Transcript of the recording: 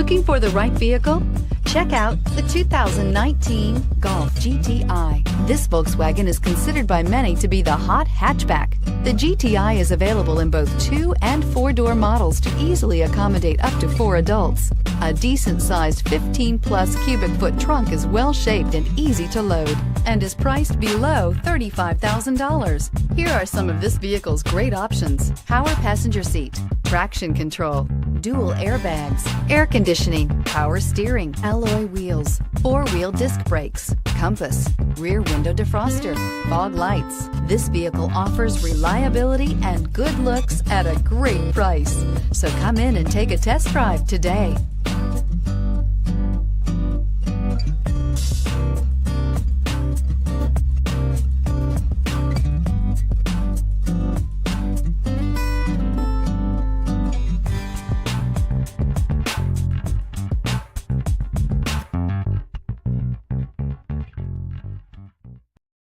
Looking for the right vehicle? Check out the 2019 Golf GTI. This Volkswagen is considered by many to be the hot hatchback. The GTI is available in both 2- and 4-door models to easily accommodate up to 4 adults. A decent-sized 15-plus cubic foot trunk is well-shaped and easy to load and is priced below $35,000. Here are some of this vehicle's great options: power passenger seat, traction control, dual airbags, air conditioning, power steering, alloy wheels, 4-wheel disc brakes, compass, rear window defroster, fog lights. This vehicle offers reliability and good looks at a great price. So come in and take a test drive today.